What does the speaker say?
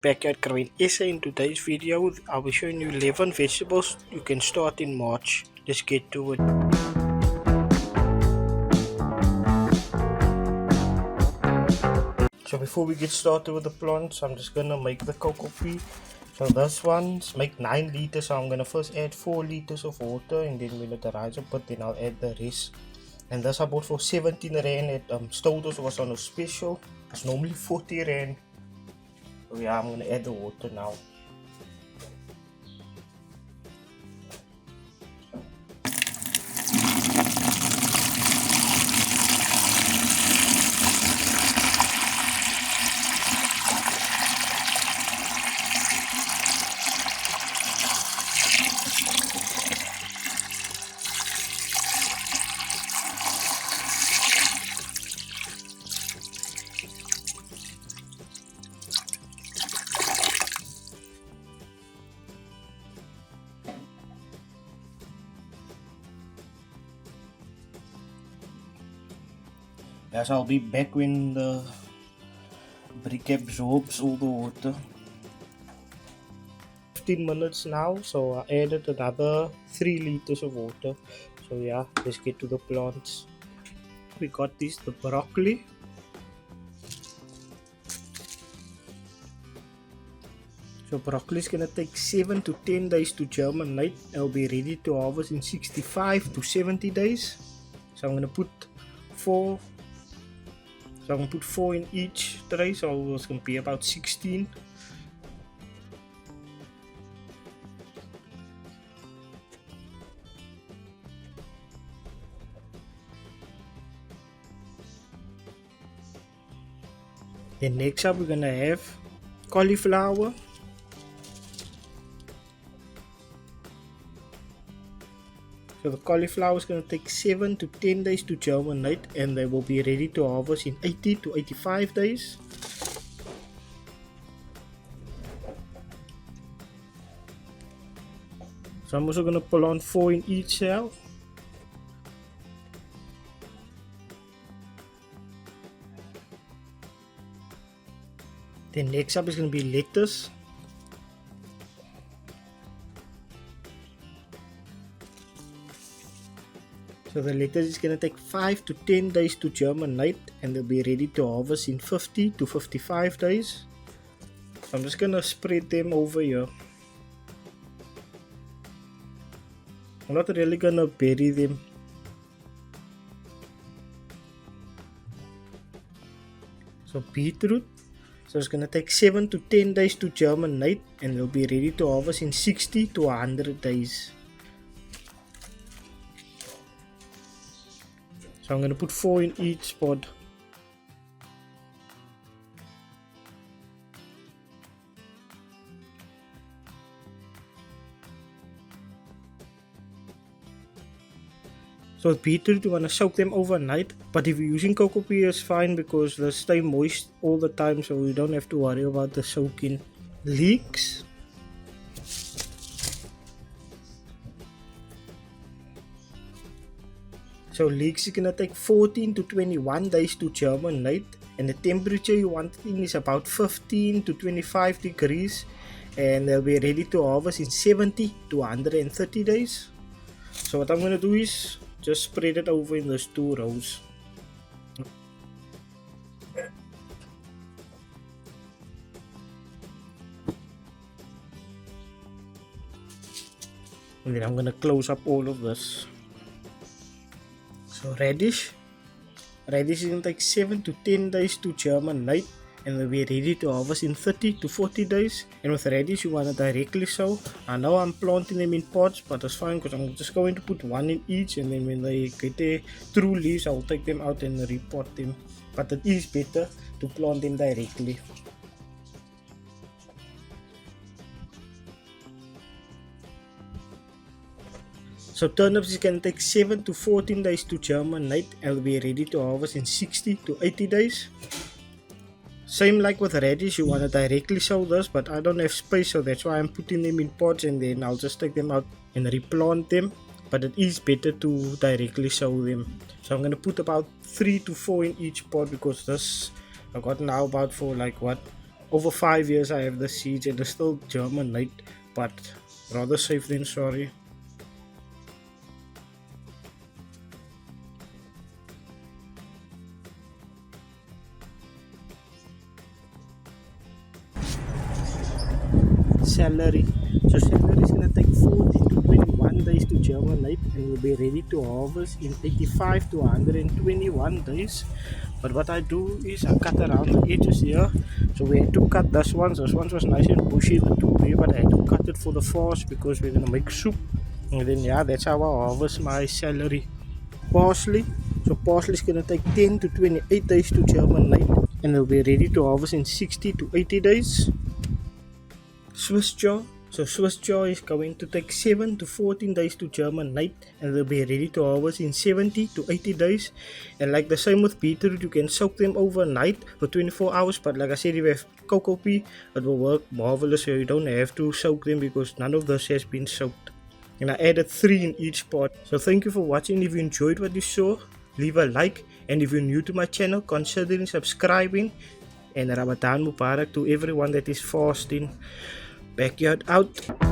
Back at GrowingSA. In today's video, I'll be showing you 11 vegetables you can start in March. Let's get to it. So before we get started with the plants, I'm just gonna make the cocoa pea. So this one's make 9 liters, so I'm gonna first add 4 liters of water, and then when it rise up, then I'll add the rest. And this I bought for 17 rand at Stodos. Was on a special. It's normally 40 rand. So yeah, I'm gonna add the water now. Yes, I'll be back when the brick absorbs all the water. 15 minutes now, so I added another 3 liters of water. So yeah, let's get to the plants. We got this, the broccoli. So broccoli is gonna take 7 to 10 days to germinate. It'll be ready to harvest in 65 to 70 days. So I'm gonna put 4. So I'm going to put 4 in each tray, so it's going to be about 16. Then next up we're going to have cauliflower. So the cauliflower is going to take 7 to 10 days to germinate, and they will be ready to harvest in 80 to 85 days. So I'm also going to pull on 4 in each cell. Then next up is going to be lettuce. So the lettuce is going to take 5 to 10 days to germinate, and they'll be ready to harvest in 50 to 55 days. So I'm just going to spread them over here. I'm not really going to bury them. So beetroot. So it's going to take 7 to 10 days to germinate, and they'll be ready to harvest in 60 to 100 days. So I'm going to put 4 in each pod. So with beetroot, you want to soak them overnight, but if you're using cocoa pea, it's fine because they stay moist all the time, so you don't have to worry about the soaking. Leeks. So leeks is gonna take 14 to 21 days to germinate, and the temperature you want it in is about 15 to 25 degrees, and they'll be ready to harvest in 70 to 130 days. So what I'm gonna do is just spread it over in those 2 rows. And then I'm gonna close up all of this. So radish is going to take 7 to 10 days to germinate, and they'll be ready to harvest in 30 to 40 days. And with radish, you want to directly sow. I know I'm planting them in pots, but it's fine because I'm just going to put 1 in each, and then when they get their true leaves, I'll take them out and repot them. But it is better to plant them directly. So turnips is going to take 7 to 14 days to germinate, and will be ready to harvest in 60 to 80 days. Same like with radish, you want to directly sow this, but I don't have space, so that's why I'm putting them in pots, and then I'll just take them out and replant them. But it is better to directly sow them. So I'm going to put about 3 to 4 in each pot, because this I got now about for like what over 5 years I have the seeds and they're still germinate, but rather safe than sorry. Celery. So celery is gonna take 14 to 21 days to germinate and will be ready to harvest in 85 to 121 days. But what I do is I cut around the edges here. So we had to cut this one. This one was nice and bushy, the two way, but I had to cut it for the fast because we're gonna make soup. And then yeah, that's how I harvest my celery. Parsley. So parsley is gonna take 10 to 28 days to germinate and it'll be ready to harvest in 60 to 80 days. Swiss jaw. So Swiss jaw is going to take 7 to 14 days to germinate and they'll be ready to harvest in 70 to 80 days. And like the same with beetroot, you can soak them overnight for 24 hours. But like I said, if you have cocoa pea, it will work marvelous. So you don't have to soak them because none of this has been soaked. And I added 3 in each pot. So thank you for watching. If you enjoyed what you saw, leave a like. And if you're new to my channel, consider subscribing. And Ramadan Mubarak to everyone that is fasting. Backyard out.